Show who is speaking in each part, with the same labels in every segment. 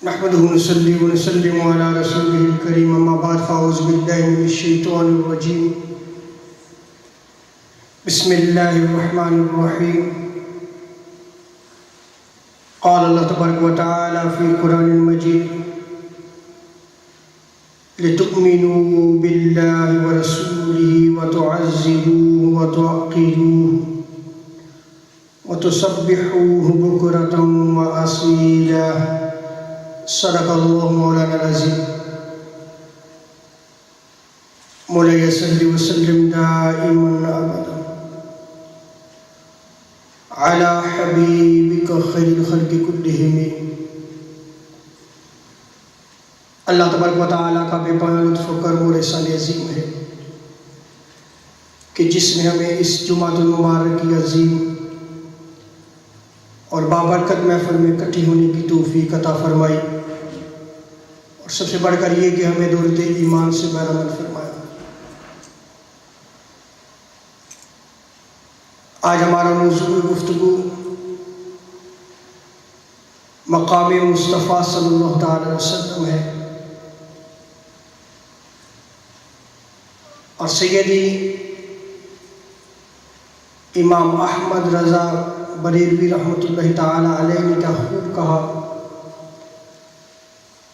Speaker 1: نحمده ونصلي ونسلم على رسوله الكريم اما بعد فاعوذ بالله من الشيطان الرجيم بسم الله الرحمن الرحيم قال الله تبارك وتعالى في القرآن المجيد لتؤمنوا بالله ورسوله وتعزروه وتوقروه وتسبحوه بكرة وأصيلا صدق اللہ مولانا العظیم. مولاي صل وسلم دائما ابدا على حبیبک خیر الخلق کلہم. اللہ تبارک و تعالیٰ کا بے پناہ لطف و کرم اور احسان عظیم ہے کہ جس نے ہمیں اس جمعۃ المبارک کی عظیم اور بابرکت محفل میں اکٹھی ہونے کی توفیق عطا فرمائی، اور سب سے بڑھ کر یہ کہ ہمیں دولت ایمان سے بہرمند فرمایا. آج ہمارا موضوع گفتگو مقام مصطفیٰ صلی اللہ تعالی علیہ وسلم ہے، اور سیدی امام احمد رضا بریلوی رحمۃ اللہ تعالی علیہ نے کیا خوب کہا،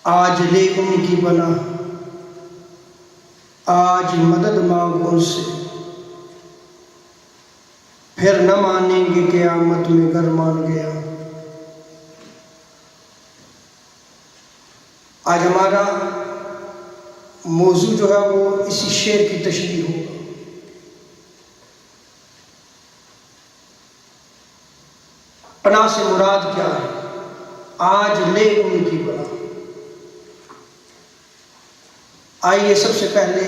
Speaker 1: آج لے ان کی بنا، آج مدد مانگو ان سے، پھر نہ مانیں گے قیامت میں گر مان گیا. آج ہمارا موضوع جو ہے وہ اسی شعر کی تشریح ہوگا. پناہ سے مراد کیا ہے؟ آج لے ان کی پناہ. آئیے سب سے پہلے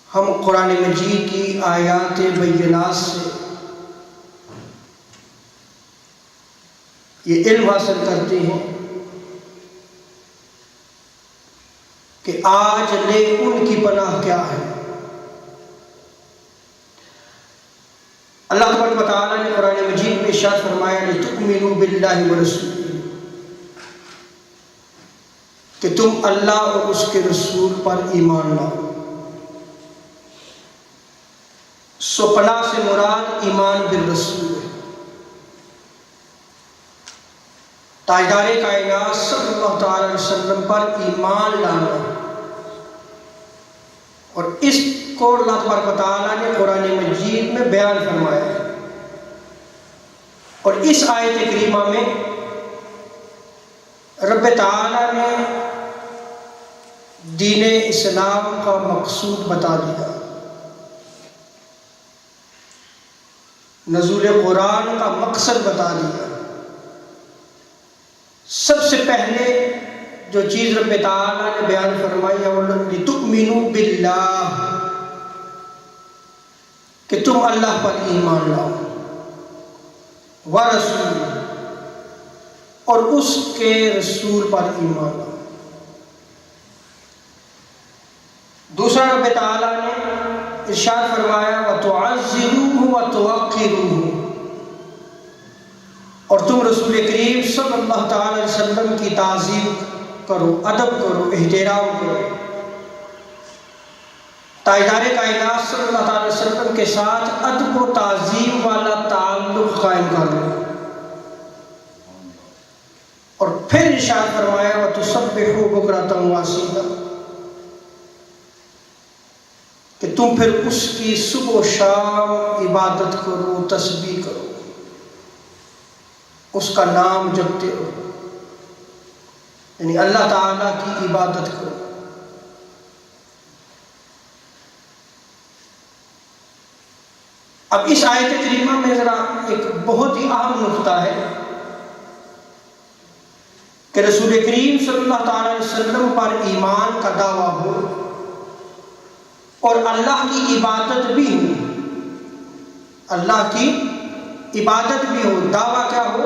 Speaker 1: ہم قرآن مجید کی آیات بینات سے یہ علم حاصل کرتے ہیں کہ آج لے ان کی پناہ کیا ہے. اللہ تبارک و تعالیٰ نے قرآن مجید میں ارشاد فرمایا لِتُؤْمِنُوا بِاللَّهِ وَرَسُولِهِ، کہ تم اللہ اور اس کے رسول پر ایمان لاؤ. سو پناہ سے مراد ایمان بالرسول ہے. تاجدار کائنات صلی اللہ تعالی علیہ وسلم پر ایمان لانا، اور اس کو اللہ تبارک و تعالیٰ نے قرآن مجید میں بیان فرمایا ہے. اور اس آیت کریمہ میں رب تعالیٰ نے دین اسلام کا مقصود بتا دیا، نزول قرآن کا مقصد بتا دیا. سب سے پہلے جو چیز رب تعالیٰ نے بیان فرمائی ہے وہ لِتُؤْمِنُوا بِاللَّهِ، کہ تم اللہ پر ایمان لاؤ، وَرَسُولِ، اور اس کے رسول پر ایمان لاؤ. دوسرا رب تعالیٰ نے ارشاد فرمایا وَتُعَزِّرُوهُ وَتُوَقِّرُوهُ، اور تم رسول کریم صلی اللہ تعالی علیہ وسلم کی تعظیم کرو، ادب کرو، احترام کرو. تاجدار کائنات صلی اللہ تعالی علیہ وسلم کے ساتھ ادب و تعظیم والا تعلق قائم کر لو. اور پھر ارشاد فرمایا وَتُسَبِّحُوا بُكْرَةً وَأَصِيلًا، کہ تم پھر اس کی صبح و شام عبادت کرو، تسبیح کرو، اس کا نام جپتے رہو، یعنی اللہ تعالیٰ کی عبادت کرو. اب اس آیت کریمہ میں ذرا ایک بہت ہی اہم نقطہ ہے کہ رسول کریم صلی اللہ تعالی علیہ وسلم پر ایمان کا دعویٰ ہو اور اللہ کی عبادت بھی ہو، اللہ کی عبادت بھی ہو. دعویٰ کیا ہو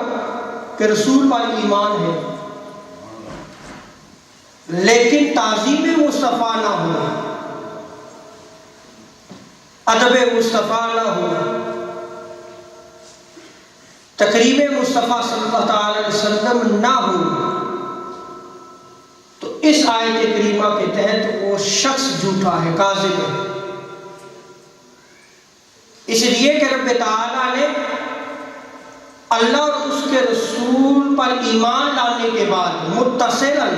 Speaker 1: کہ رسول پر ایمان ہے، لیکن تعظیم مصطفیٰ نہ ہو، ادب مصطفیٰ نہ ہو، تقریب مصطفیٰ صلی اللہ تعالی علیہ وسلم نہ ہو تو اس آیت کریمہ کے تحت وہ شخص جھوٹا ہے، کاذب ہے۔ اس لیے کہ رب تعالیٰ نے اللہ اور اس کے رسول پر ایمان لانے کے بعد متصلاً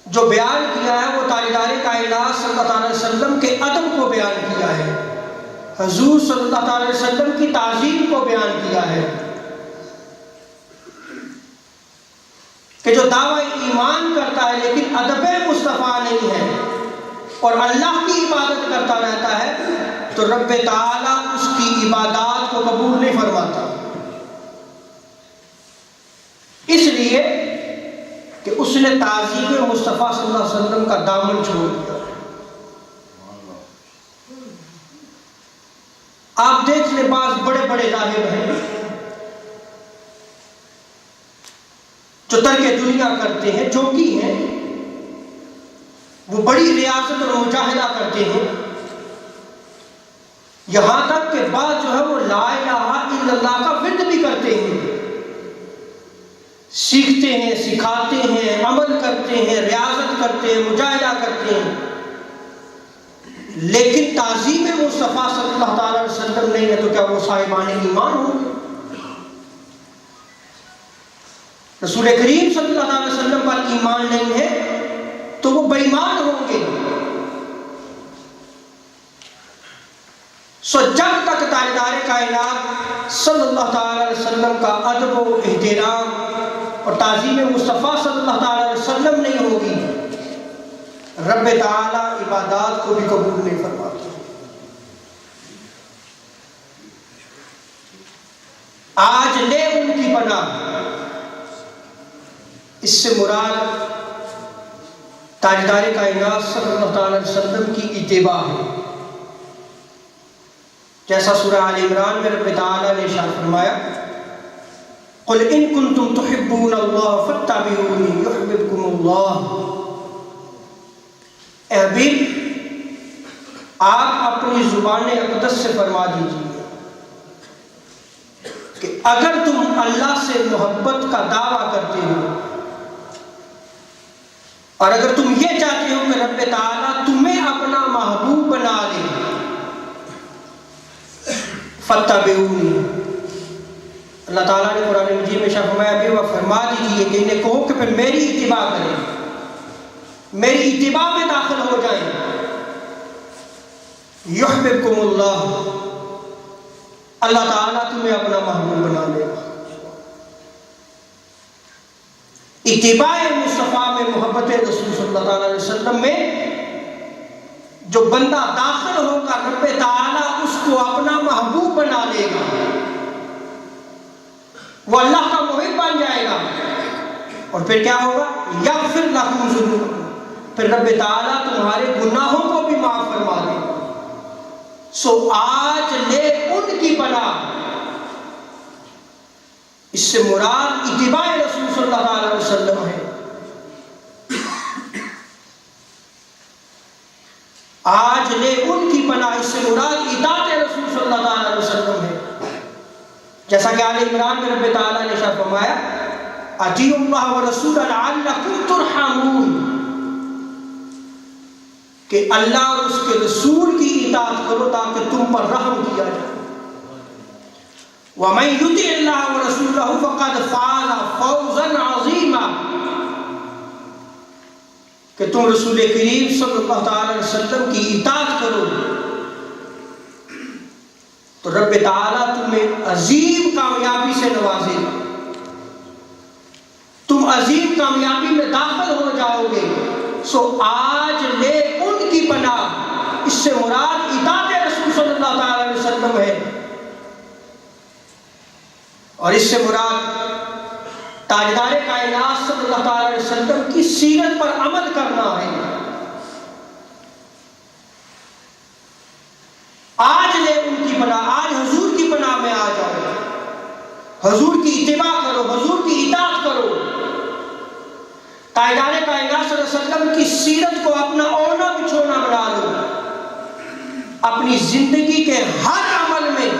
Speaker 1: جو بیان کیا ہے وہ تاجدار کائنات صلی اللہ علیہ وسلم کے ادب کو بیان کیا ہے، حضور صلی اللہ علیہ وسلم کی تعظیم کو بیان کیا ہے، کہ جو دعوی ایمان کرتا ہے لیکن ادب مصطفیٰ نہیں ہے اور اللہ کی عبادت کرتا رہتا ہے تو رب تعالیٰ اس کی عبادات کو قبول نہیں فرماتا، اس لیے کہ اس نے تعظیم مصطفیٰ صلی اللہ علیہ وسلم کا دامن چھوڑ دیا۔ آپ دیکھ لیں بعض بڑے بڑے راہب ہیں جو ترک دنیا کرتے ہیں، جو کی ہیں وہ بڑی ریاضت اور مجاہدہ کرتے ہیں، یہاں تک کہ بعض جو ہے وہ لا الہ الا اللہ کا ورد بھی کرتے ہیں، سیکھتے ہیں، سکھاتے ہیں، عمل کرتے ہیں، ریاضت کرتے ہیں، مجاہدہ کرتے ہیں، لیکن تعظیم مصطفیٰ صلی اللہ تعالی علیہ وسلم نہیں ہے تو کیا وہ صاحبان ایمان ہوں گے؟ رسول کریم صلی اللہ علیہ وسلم پر ایمان نہیں ہے تو وہ بے ایمان ہوں گے۔ سو جب تک تاجدار کائنات صلی اللہ تعالی علیہ وسلم کا ادب و احترام اور تعظیم مصطفیٰ صلی اللہ تعالی علیہ وسلم نہیں ہوگی، رب تعالی عبادات کو بھی قبول نہیں فرماتا۔ آج لے ان کی پناہ، اس سے مراد تاجدار کائنات صلی اللہ تعالی علیہ وسلم کی اتباع ہے، جیسا سورہ آل عمران میں رب تعالیٰ نے ارشاد فرمایا قل ان کنتم تحبون اللہ فاتبعونی یحببکم اللہ۔ اے حبیب آپ اپنی زبان اقدس سے فرما دیجیے کہ اگر تم اللہ سے محبت کا دعویٰ کرتے ہو اور اگر تم یہ چاہتے ہو کہ رب تعالیٰ تمہیں اپنا محبوب بنا لے، فاتبعونی، اللہ تعالیٰ نے قرآن مجید میں فرمایا بھی وہ فرما دیجیے کہ انہیں کہو کہ پھر میری اتباع کریں، میری اتباع میں داخل ہو جائیں، یحببکم اللہ، اللہ تعالیٰ تمہیں اپنا محبوب بنا لے گا۔ اتباع مصطفیٰ میں، محبت رسول صلی اللہ علیہ وسلم میں جو بندہ داخل ہوگا رب تعالیٰ اس کو اپنا محبوب بنا لے گا، وہ اللہ کا محب بن جائے گا، اور پھر کیا ہوگا؟ یغفر لکم ذنوبکم، پھر رب تعالیٰ تمہارے گناہوں کو بھی معاف فرما دے گا۔ سو آج لے ان کی پناہ، اس سے مراد اتباع رسول صلی اللہ علیہ وسلم ہے۔ آج لے ان کی پناہ، اس سے مراد اطاعت رسول صلی اللہ علیہ وسلم ہے، جیسا کہ آل عمران میں رب تعالیٰ نے ارشاد فرمایا اطیعوا اللہ ورسولہ لعلکم ترحمون، کہ اللہ اور اس کے رسول کی اطاعت کرو تاکہ تم پر رحم کیا جائے۔ وَمَن يُطِعِ اللَّهَ وَرَسُولَهُ فَقَدْ فَازَ فَوْزًا عَظِيمًا، کہ تم رسول کریم صلی اللہ تعالی علیہ وسلم کی اطاعت کرو تو رب تعالیٰ تمہیں عظیم کامیابی سے نوازے گا، تم عظیم کامیابی میں داخل ہو جاؤ گے۔ سو آج لے ان کی پناہ، اس سے مراد اطاعت رسول صلی اللہ تعالی علیہ وسلم ہے، اور اس سے مراد تاجدار کائنات صلی اللہ تعالی علیہ وسلم کی سیرت پر عمل کرنا ہے۔ آج لے ان کی پناہ، آج حضور کی پناہ میں آ جاؤ، حضور کی اتباع کرو، حضور کی اطاعت کرو، تاجدار کائنات صلی اللہ علیہ وسلم کی سیرت کو اپنا اوڑھنا بچھونا بنا لو، اپنی زندگی کے ہر عمل میں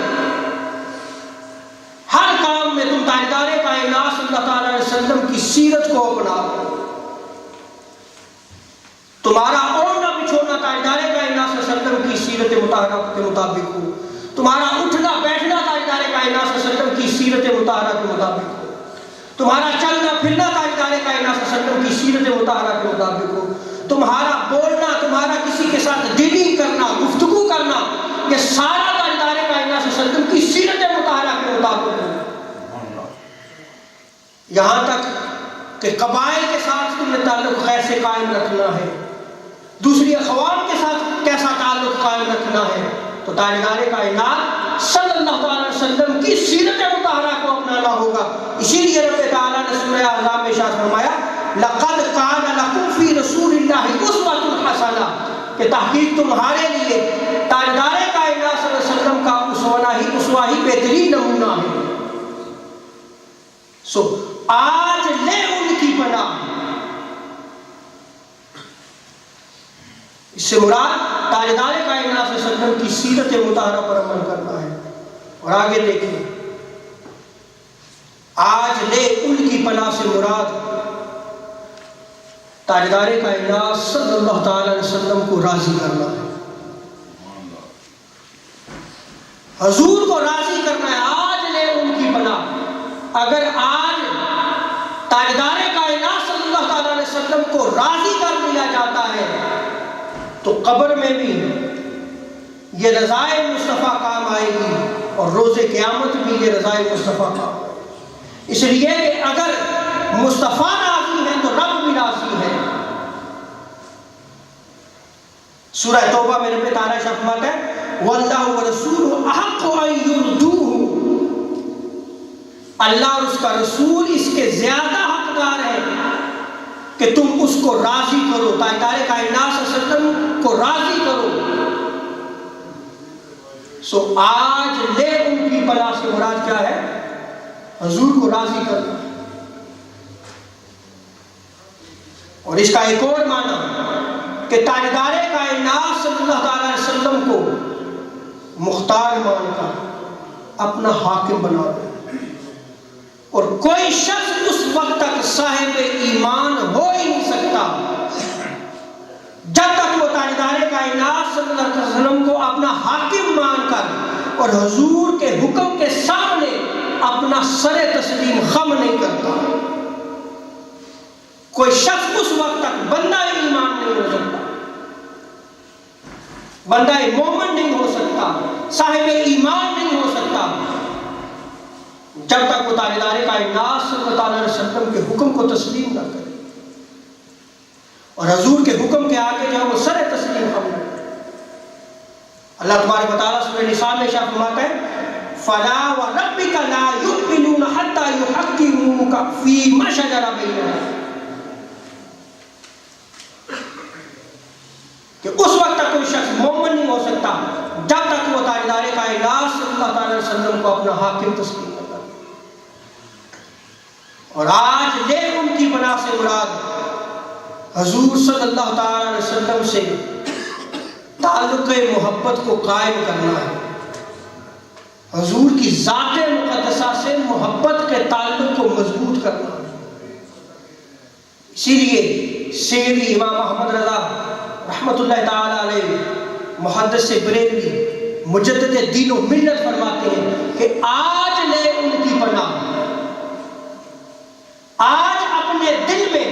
Speaker 1: مطہرہ کے مطابق ہو، تمہارا اٹھنا بیٹھنا تاجدار کائنات صلی اللہ علیہ وسلم کی سیرت مطہرہ کے مطابق ہو، تمہارا چلنا پھرنا تاجدار کائنات صلی اللہ علیہ وسلم کی سیرت مطہرہ کے مطابق ہو، تمہارا بولنا، تمہارا کسی کے ساتھ ڈیلنگ کرنا، گفتگو کرنا، یہ سارا تاجدار کائنات صلی اللہ علیہ وسلم کی سیرت مطہرہ کے مطابق ہو۔ یہاں تک کہ قبائل کے ساتھ تمہیں تعلق کیسے قائم رکھنا ہے، دوسری اقوام کے ساتھ کیسا تعلق قائم رکھنا ہے، تو تاجدار کائنات صلی اللہ علیہ وسلم کی سیرت مطہرہ کو اپنانا ہوگا۔ اسی لیے رب تعالیٰ نے سورہ احزاب میں ارشاد فرمایا لَقَدْ كَانَ لَكُمْ فِي رَسُولِ اللَّهِ أُسْوَةٌ حَسَنَةٌ، کہ تحقیق تمہارے لیے تاجدار کائنات صلی اللہ علیہ وسلم کا اسوہ ہی بہترین نمونہ ہے۔ سو آج لے ان کی پناہ، اس سے مراد تاجدار کائنات صلی اللہ علیہ وسلم کی سیرت مطہرہ پر عمل کرنا ہے۔ اور آگے دیکھیں، آج لے ان کی پناہ سے مراد تاجدار کائنات صلی اللہ تعالی علیہ وسلم کو راضی کرنا ہے، حضور کو راضی کرنا ہے۔ آج لے ان کی پناہ، اگر آج تاجدار کائنات صلی اللہ تعالی علیہ وسلم کو راضی کر دیا جاتا ہے تو قبر میں بھی یہ رضائے مصطفیٰ کام آئے گی، اور روز قیامت بھی یہ رضائے مصطفیٰ کام آئے گی۔ اس لیے کہ اگر مصطفیٰ راضی ہے تو رب بھی راضی ہے۔ سورہ توبہ میں رب تعالیٰ فرماتا ہے وَاللَّهُ وَرَسُولُهُ أَحَقُّ أَن يُرْضُوهُ، اللہ اور اس کا رسول اس کے زیادہ حقدار ہے کہ تم اس کو راضی کرو، تاجدار کائنات صلی اللہ علیہ وسلم کو راضی کرو۔ سو آج لے ان کی پناہ سے مراد کیا ہے؟ حضور کو راضی کرنا۔ اور اس کا ایک اور معنی کہ تاجدار کائنات صلی اللہ تعالی علیہ وسلم کو مختار مان کر اپنا حاکم بنا دو، اور کوئی شخص اس وقت تک صاحب ایمان ہو ہی نہیں سکتا جب تک وہ تاجدار کائنات صلی اللہ علیہ وسلم کو اپنا حاکم مان کر اور حضور کے حکم کے سامنے اپنا سر تسلیم خم نہیں کرتا۔ کوئی شخص اس وقت تک بندہ ایمان نہیں ہو سکتا، بندہ مومن نہیں ہو سکتا، صاحب ایمان نہیں ہو سکتا جب تک وہ تاجدار کائنات صلی اللہ علیہ وسلم کے حکم کو تسلیم نہ کرے، اور حضور کے حکم کے آگے جو ہے وہ سر تسلیم خم کرے۔ اللہ تبارک و تعالیٰ سورہ نساء میں ارشاد فرماتا ہے فَلَا وَرَبِّكَ لَا يُؤْمِنُونَ حَتَّى يُحَكِّمُوكَ فِي مَا شَجَرَ بَيْنَهُمْ، کہ اس وقت تک کوئی شخص مومن نہیں ہو سکتا جب تک وہ تاجدار کائنات صلی اللہ علیہ وسلم کو اپنا حاکم تسلیم کرتا۔ اور آج لے ان کی پناہ سے مراد حضور صلی اللہ تعالی علیہ وسلم سے تعلق محبت کو قائم کرنا ہے، حضور کی ذات مقدسہ سے محبت کے تعلق کو مضبوط کرنا ہے۔ اسی لیے سیدی امام احمد رضا رحمت اللہ تعالی علیہ محدث بریلوی مجدد دین و ملت فرماتے ہیں کہ آج لے ان کی پناہ، آج اپنے دل میں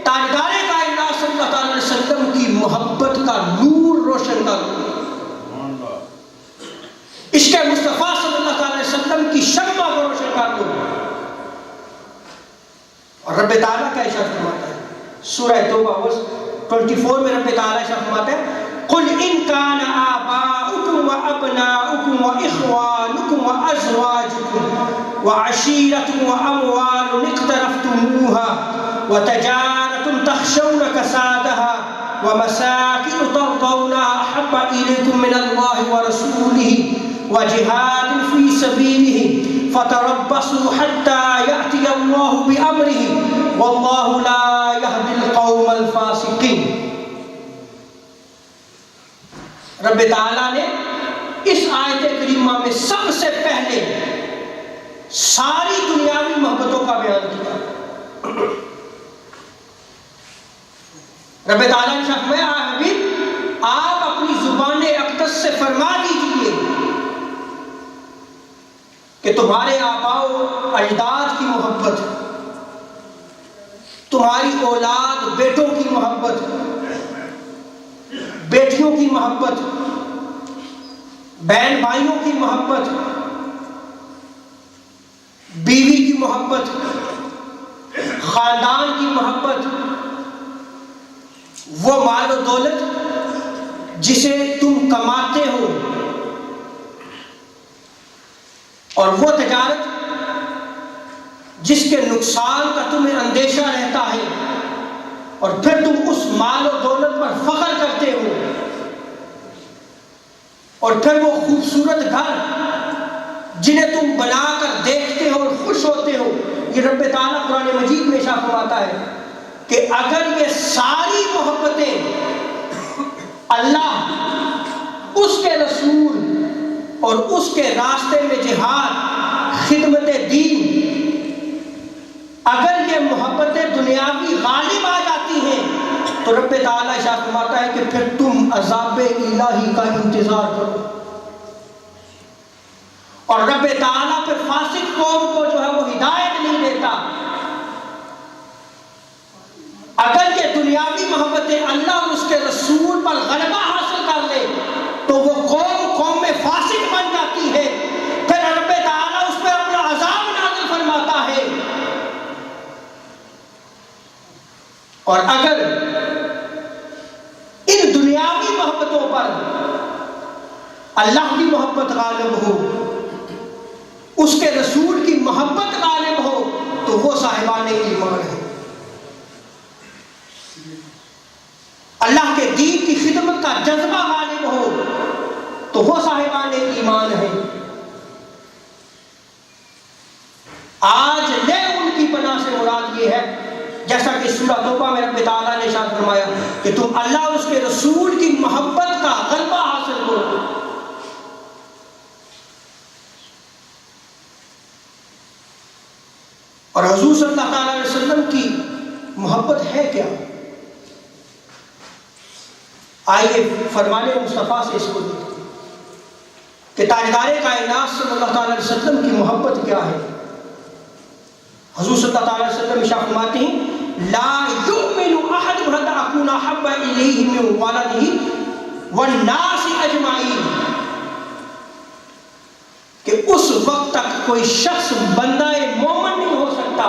Speaker 1: تاجدار کائنات صلی اللہ علیہ وسلم کی محبت کا نور روشن کرو، عشق مصطفیٰ صلی اللہ علیہ وسلم کی شمع کو روشن کر دو۔ اور رب تعالیٰ کا ارشاد فرماتا ہے سورہ توبہ 24 میں رب تعالیٰ ارشاد فرماتا ہے قُلْ إِنْ كَانَ آبَاؤُكُمْ وَأَبْنَاؤُكُمْ وَإِخْوَانُكُمْ وَأَزْوَاجُكُمْ وَعَشِيرَةٌ وَأَمْوَالٌ اقْتَرَفْتُمُوهَا وَتَجَارَةٌ تَخْشَوْنَ كَسَادَهَا وَمَسَاكِنُ تَرْضَوْنَهَا أَحَبَّ إِلَيْكُم مِّنَ اللَّهِ وَرَسُولِهِ وَجِهَادٍ فِي سَبِيلِهِ فَتَرَبَّصُوا حَتَّى يَأْتِيَ اللَّهُ بِأَمْرِهِ وَاللَّهُ لَا يَهْدِي الْقَوْمَ الْفَاسِقِينَ۔ رب تعالیٰ نے اس آیت کریمہ میں سب سے پہلے ساری دنیاوی محبتوں کا بیان کیا۔ رب تعالیٰ نے فرمایا حبیب آپ اپنی زبان اقدس سے فرما دیجئے کہ تمہارے آباء و اجداد کی محبت، تمہاری اولاد بیٹوں کی محبت، بیٹیوں کی محبت، بہن بھائیوں کی محبت، بیوی کی محبت، خاندان کی محبت، وہ مال و دولت جسے تم کماتے ہو، اور وہ تجارت جس کے نقصان کا تمہیں اندیشہ رہتا ہے، اور پھر تم اس مال و دولت پر فخر کرتے ہو، اور پھر وہ خوبصورت گھر جنہیں تم بنا کر دیکھتے ہو اور خوش ہوتے ہو۔ یہ رب تعالیٰ قرآن مجید میں ارشاد فرماتا ہے کہ اگر یہ ساری محبتیں اللہ، اس کے رسول اور اس کے راستے میں جہاد، خدمت دین، اگر یہ محبتیں دنیاوی غالب آ جاتی ہیں تو رب تعالیٰ ارشاد فرماتا ہے کہ پھر تم عذاب الہی کا انتظار کرو۔ اور رب تعالیٰ پھر فاسق قوم کو جو ہے وہ ہدایت نہیں دیتا۔ اگر یہ دنیاوی محبتیں اللہ اور اس کے رسول پر غلبہ حاصل کر لے تو وہ قوم میں فاسق بن جاتی ہے، پھر رب تعالیٰ اس پر اپنا عذاب نازل فرماتا ہے۔ اور اگر ان دنیاوی محبتوں پر اللہ کی محبت غالب ہو، اس کے رسول کی محبت غالب ہو، تو وہ صاحبان ایمان ہے۔ اللہ کے دین کی خدمت کا جذبہ غالب ہو تو وہ صاحبان ایمان ہے۔ آج لے ان کی پناہ سے مراد یہ ہے، جیسا کہ سورہ توبہ میں رب تعالیٰ نے ارشاد فرمایا کہ تم اللہ اور اس کے رسول کی محبت کا غلبہ حاصل کرو۔ اور حضور صلی اللہ علیہ وسلم کی محبت ہے کیا؟ آئیے فرمان مصطفیٰ سے اس کو دیکھتے ہیں کہ تاجدار کائنات صلی اللہ علیہ وسلم کی محبت کیا ہے۔ حضور صلی اللہ علیہ وسلم ارشاد فرماتے ہیں لا یؤمن احدکم حتی اکون احب الیہ من ولدہ والناس اجمعین، کہ اس وقت تک کوئی شخص بندہ مومن نہیں ہو سکتا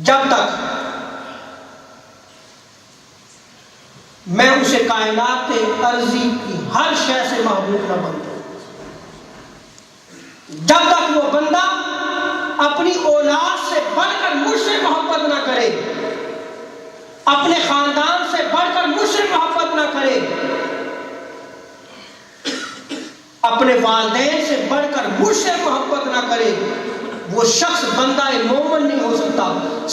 Speaker 1: جب تک میں اسے کائنات ارضی کی ہر شے سے محبوب نہ بنتا، جب تک وہ بندہ اپنی اولاد سے بڑھ کر مجھ سے محبت نہ کرے، اپنے خاندان سے بڑھ کر مجھ سے محبت نہ کرے، اپنے والدین سے بڑھ کر مجھ سے محبت نہ کرے، وہ شخص بندہ مومن نہیں ہو سکتا،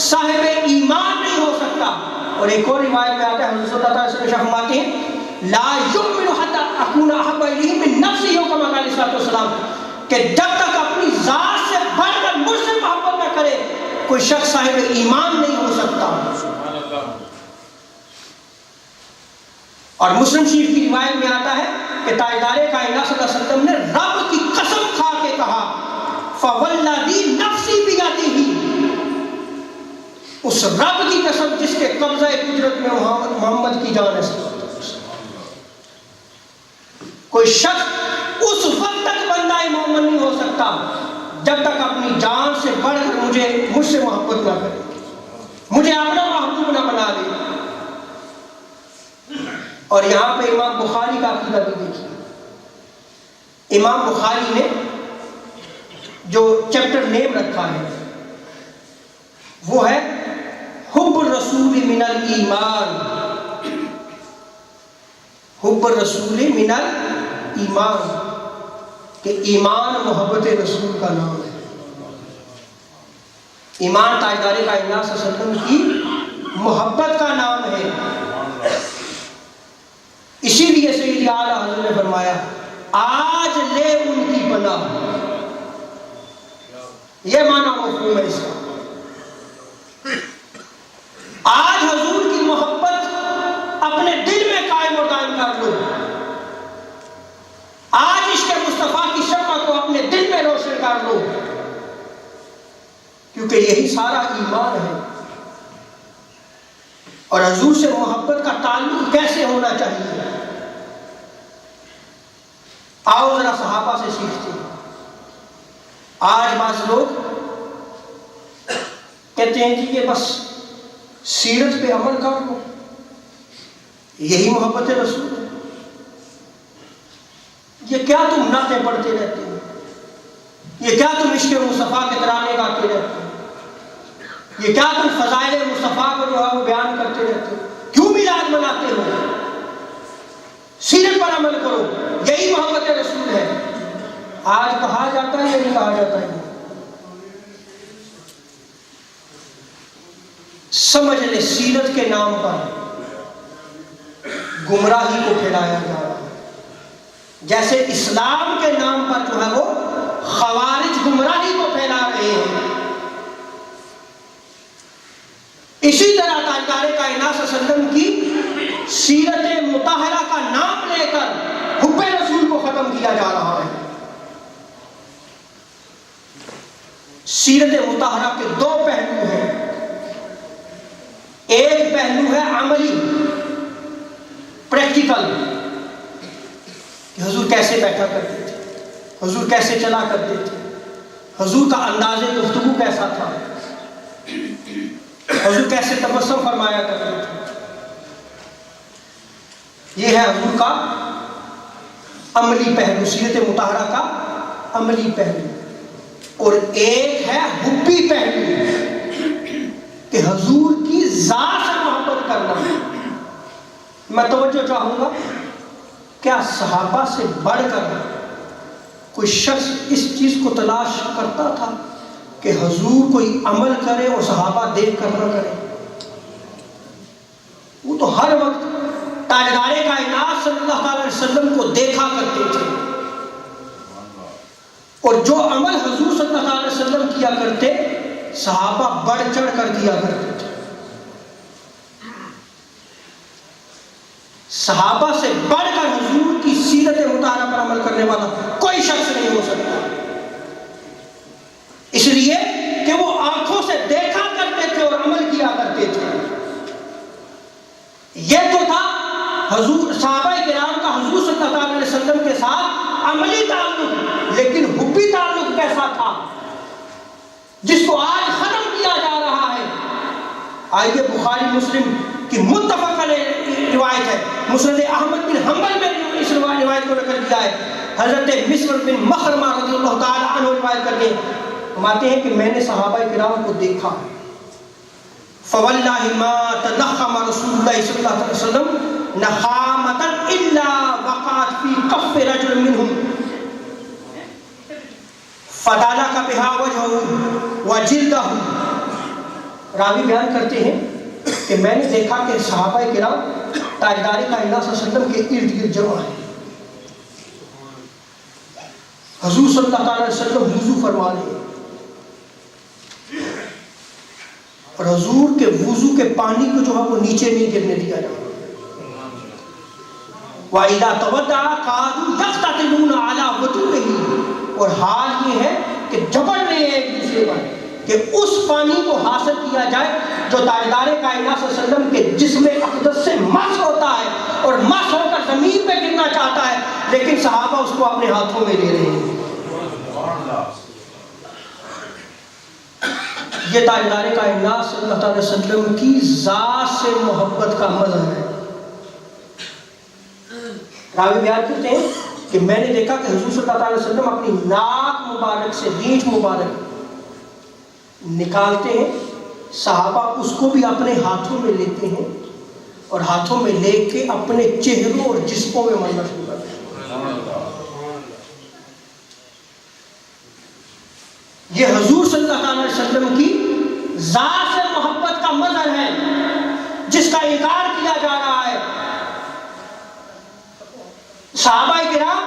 Speaker 1: صاحب ایمان نہیں ہو سکتا۔ اور ایک اور روایت میں آتا ہے حضرت صلی اللہ علیہ وسلم فرماتے ہیں لا یؤمن حتی اکون احب الیہ من نفسہ کما قال علیہ السلام، کہ جب تک اپنی ذات سے بڑھ کر مجھ سے محبت نہ کرے کوئی شخص صاحب ایمان نہیں ہو سکتا۔ اور مسلم شریف کی روایت میں آتا ہے کہ تاجدار کائنات صلی اللہ علیہ وسلم نے رب کی قسم کھا کے کہا فوالذی نفسی بیدہ، اس رب کی قسم جس کے قبضہ قدرت میں محمد کی جان ہے، کوئی شخص اس وقت تک بندہ مومن نہیں ہو سکتا جب تک اپنی جان سے بڑھ کر مجھ سے محبت نہ کرے، مجھے اپنا محبوب نہ بنا دے۔ اور یہاں پہ امام بخاری کا عقیدہ بھی دیکھیے۔ امام بخاری نے جو چیپٹر نیم رکھا ہے وہ ہے حب الرسول من الایمان، حب الرسول من الایمان، کہ ایمان محبت رسول کا نام ہے۔ ایمان تاجدار کائنات صلی اللہ علیہ وسلم کی محبت کا نام ہے۔ اسی لیے سیدی اعلیٰ حضرت نے فرمایا آج لے ان کی پناہ، یہ معنی مفہوم ہے اس کا۔ آج حضور کی محبت اپنے دل میں قائم و دائم کر لو، کیونکہ یہی سارا ایمان ہے۔ اور حضور سے محبت کا تعلق کیسے ہونا چاہیے؟ آؤ ذرا صحابہ سے سیکھتے ہیں۔ آج بعض لوگ کہتے ہیں کہ یہ بس سیرت پہ عمل کر لو، یہی محبت رسول ہے۔ یہ کیا تم نعتیں پڑھتے رہتے ہو؟ یہ کیا تم عشق مصطفیٰ کے ترانے گاتے رہتے ہو؟ یہ کیا تم فضائل مصطفیٰ کو جو ہے وہ بیان کرتے رہتے ہو؟ کیوں میلاد مناتے ہو؟ سیرت پر عمل کرو، یہی محبت رسول ہے۔ آج کہا جاتا ہے یا نہیں کہا جاتا ہے؟ سمجھ لے سیرت کے نام پر گمراہی کو پھیلایا جا رہا ہے، جیسے اسلام کے نام پر جو ہے وہ خوارج گمراہی کو پھیلا رہے ہیں۔ اسی طرح تاجدار کائنات صلی اللہ علیہ وسلم کی سیرت مطہرہ کا نام لے کر حب رسول کو ختم کیا جا رہا ہے۔ سیرت مطہرہ کے دو پہلو ہیں۔ ایک پہلو ہے عملی، پریکٹیکل، کہ حضور کیسے بیٹھا کرتے تھے، حضور کیسے چلا کرتے تھے، حضور کا انداز گفتگو کیسا تھا، حضور کیسے تبسم فرمایا کرتے تھے۔ یہ ہے حضور کا عملی پہلو، سیرت مطہرہ کا عملی پہلو۔ اور ایک ہے حبی پہلو، کہ حضور کی ذات سے محبت کرنا۔ میں توجہ چاہوں گا، کیا صحابہ سے بڑھ کر کوئی شخص اس چیز کو تلاش کرتا تھا کہ حضور کوئی عمل کرے اور صحابہ دیکھ کر نہ کرے؟ وہ تو ہر وقت تاجدار کائنات صلی اللہ علیہ وسلم کو دیکھا کرتے تھے، اور جو عمل حضور صلی اللہ علیہ وسلم کیا کرتے صحابہ بڑھ چڑھ کر کیا کرتے تھے۔ صحابہ سے بڑھ کر حضور کی سیرت مطہرہ پر عمل کرنے والا کوئی شخص نہیں ہو سکتا، اس لیے کہ وہ آنکھوں سے دیکھا کرتے تھے اور عمل کیا کرتے تھے۔ یہ تو تھا حضور صحابہ کرام کا حضور صلی اللہ علیہ وسلم کے ساتھ عملی تعلق، لیکن حبی تعلق کیسا تھا جس کو آج ختم کیا جا رہا ہے۔ آئیے بخاری مسلم کی متفق علیہ روایت ہے، مسند احمد بن حنبل میں اس روایت کو نقل کیا ہے، حضرت مسور بن مخرمہ رضی اللہ تعالی عنہ روایت کرتے ہیں، فرماتے ہیں کہ میں نے صحابہ کرام کو دیکھا، فواللہ ما تنخم رسول اللہ صلی اللہ علیہ وسلم نخامتا الا وقعت فی کف رجل منہم فدالک بہا وجہہ وجلدہ۔ راوی بیان کرتے ہیں کہ میں نے دیکھا کہ صحابہ کرام تاجدار کائنات صلی اللہ علیہ وسلم کے ارد گرد جمع ہیں، حضور صلی اللہ علیہ وسلم وضو فرما رہے ہیں، اور حضور کے وضو کے پانی کو جو ہے وہ نیچے نہیں گرنے دیا جا رہا۔ وَإِذَا تَوَضَّعَ كَادُوا يَقْتَتِلُونَ عَلَى وُضُوئِهِ، اور حال یہ ہے کہ جبڑ رہے ہیں ایک دوسرے پر کہ اس پانی کو حاصل کیا جائے جو تاجدار کائنات صلی اللہ علیہ وسلم کے جسم اقدس سے مس ہوتا ہے اور مس ہو کر زمین پہ گرنا چاہتا ہے، لیکن صحابہ اس کو اپنے ہاتھوں میں لے رہے ہیں۔ یہ تاجدار کائنات صلی اللہ علیہ وسلم کی ذات سے محبت کا مظہر ہے۔ راوی بیان کرتے ہیں کہ میں نے دیکھا کہ حضور صلی اللہ علیہ وسلم اپنی ناک مبارک سے ریچھ مبارک نکالتے ہیں، صحابہ اس کو بھی اپنے ہاتھوں میں لیتے ہیں اور ہاتھوں میں لے کے اپنے چہروں اور جسموں میں ملنا شروع کرتے ہیں۔ یہ حضور صلی اللہ علیہ وسلم کی ذات سے محبت کا مظہر ہے جس کا انکار کیا جا رہا ہے۔ صحابہ کرام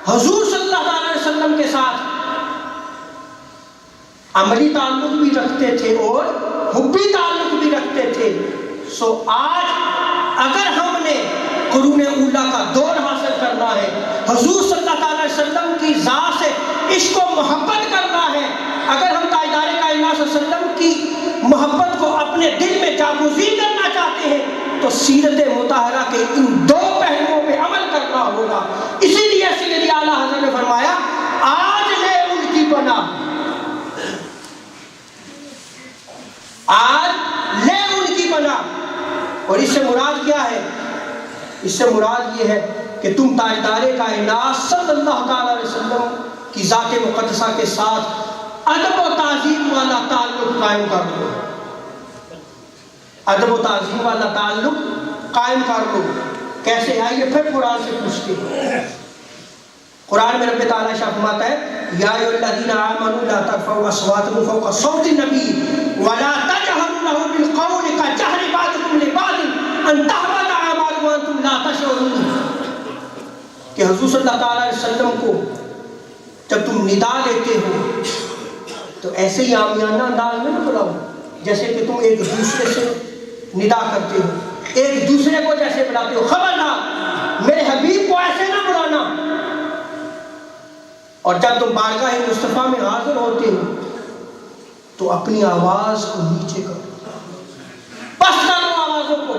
Speaker 1: حضور صلی اللہ علیہ وسلم کے ساتھ عملی تعلق بھی رکھتے تھے اور حبی تعلق بھی رکھتے تھے۔ سو آج اگر ہم نے قرون اولا کا دور حاصل کرنا ہے، حضور صلی اللہ علیہ وسلم کی ذات سے عشق و محبت کرنا ہے، اگر ہم تاجدار کائنات وسلم کی محبت کو اپنے دل میں جاگزین کرنا چاہتے ہیں تو سیرت مطہرہ کے ان دو پہلوؤں پہ عمل کرنا ہوگا. اسی لیے سیدی اعلیٰ حضرت نے فرمایا آج لے ان کی پناہ، آج لے ان کی پناہ. اور اس سے مراد کیا ہے؟ اس سے مراد یہ ہے کہ تم تاجدار کائنات صلی اللہ تعالی علیہ وسلم کی ذات مقدسہ کے ساتھ ادب و تعظیم والا تعلق قائم کر لو. ادب و تعظیم والا تعلق قائم کر لو. کیسے؟ آئیے پھر قرآن سے پوچھتے ہیں. قرآن میں رب تعالیٰ فرماتا ہے یا ایھا الذین آمنوا لا ترفعوا اصواتکم فوق صوت النبی ولا تجهروا له بالقول كجهر بعضکم لبعض ان تحبط اعمالکم وانتم لا تشعرون. کہ حضور صلی اللہ تعالیٰ علیہ وسلم کو جب تم ندا دیتے ہو تو ایسے ہی عامیانہ انداز میں نہ بلاؤ جیسے کہ تم ایک دوسرے سے ندا کرتے ہو، ایک دوسرے کو جیسے بلاتے ہو. خبردار میرے حبیب کو ایسے نہ بلانا. اور جب تم بارگاہ مصطفیٰ میں حاضر ہوتے ہو تو اپنی آواز کو نیچے کرو، پس کرو آوازوں کو،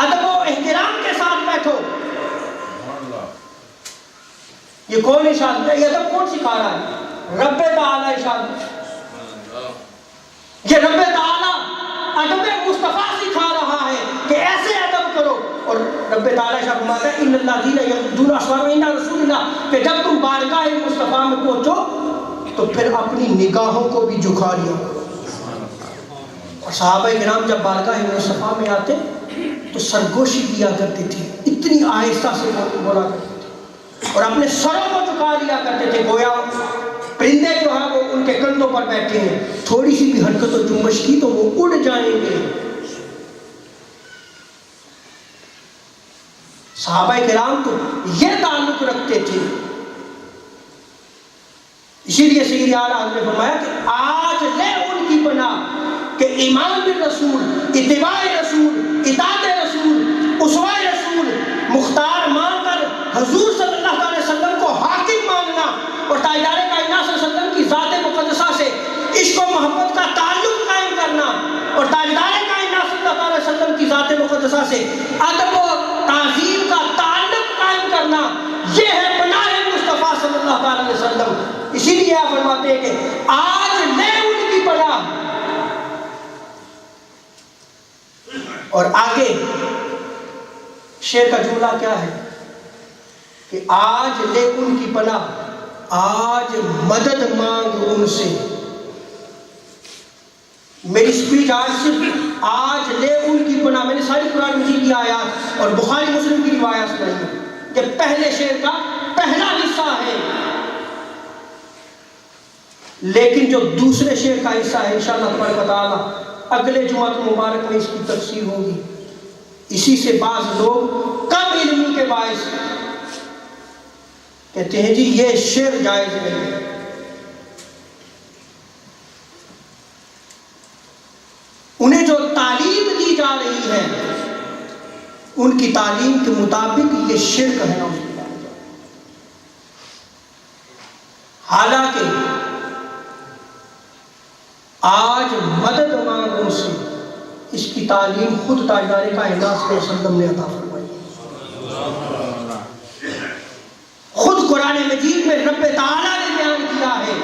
Speaker 1: ادب و احترام کے ساتھ بیٹھو. یہ کون ارشاد ہے؟ یہ ادب کون سکھا رہا ہے؟ رب تعالیٰ ارشاد. یہ رب تعالیٰ ادب مصطفیٰ سکھا رہا ہے کہ ایسے ادب کرو. اور رب تعالیٰ ارشاد فرماتا ہے ان الذین یغضون اصواتهم عند رسول اللہ، کہ جب تم بارگاہ مصطفیٰ میں پہنچو تو پھر اپنی نگاہوں کو بھی جھکا لیا. اور صحابہ کرام جب بارگاہ مصطفیٰ میں آتے تو سرگوشی کیا کرتے تھے، اتنی آہستہ سے بولا کرتے تھے اور اپنے سروں کو جھکا لیا کرتے تھے گویا پرندے جو ہیں وہ ان کے کندھوں پر بیٹھے ہیں، تھوڑی سی بھی حرکت و جنبش کی تو وہ اڑ جائیں گے. صحابہ کرام تو یہ تعلق رکھتے تھے. اسی لیے سیدی اعلیٰ حضرت نے فرمایا کہ آج لے ان کی پناہ کہ ایمان بالرسول، اتباع رسول، اطاعت رسول، اسوہ رسول، مختار مان کر حضور صلی اللہ علیہ وسلم کو حاکم ماننا اور تاجدار کائنات صلی اللہ علیہ وسلم کی ذات مقدسہ سے عشق و محبت کا تعلق قائم کرنا اور تاجدار کائنات صلی اللہ علیہ وسلم کی ذات مقدسہ سے ادب و تعظیم کا تعلق قائم کرنا، یہ ہے پناہ مصطفیٰ صلی اللہ علیہ وسلم. اسی لیے آپ فرماتے ہیں کہ آج لے ان کی پناہ. اور آگے شعر کا جملہ کیا ہے کہ آج لے ان کی پناہ، آج مدد مانگ ان سے. میری سپیچ آج صرف آج لے ان کی پناہ. میں نے ساری قرآن مجید کی آیات اور بخاری مسلم کی روایات سنائی ہیں. یہ پہلے شعر کا پہلا حصہ ہے، لیکن جو دوسرے شعر کا حصہ ہے انشاءاللہ تبارک و تعالی اگلے جمعہ مبارک میں اس کی تفسیر ہوگی. اسی سے بعض لوگ کم علمی کے باعث کہتے ہیں جی یہ شعر جائز نہیں ہے. انہیں جو تعلیم دی جا رہی ہے ان کی تعلیم کے مطابق یہ شرک ہے. حالانکہ آج مدد مانگ ان سے، اس کی تعلیم خود تاجدار کائنات صلی اللہ علیہ وسلم نے عطا فرمائی. خود قرآن مجید میں رب تعالیٰ نے بیان کیا ہے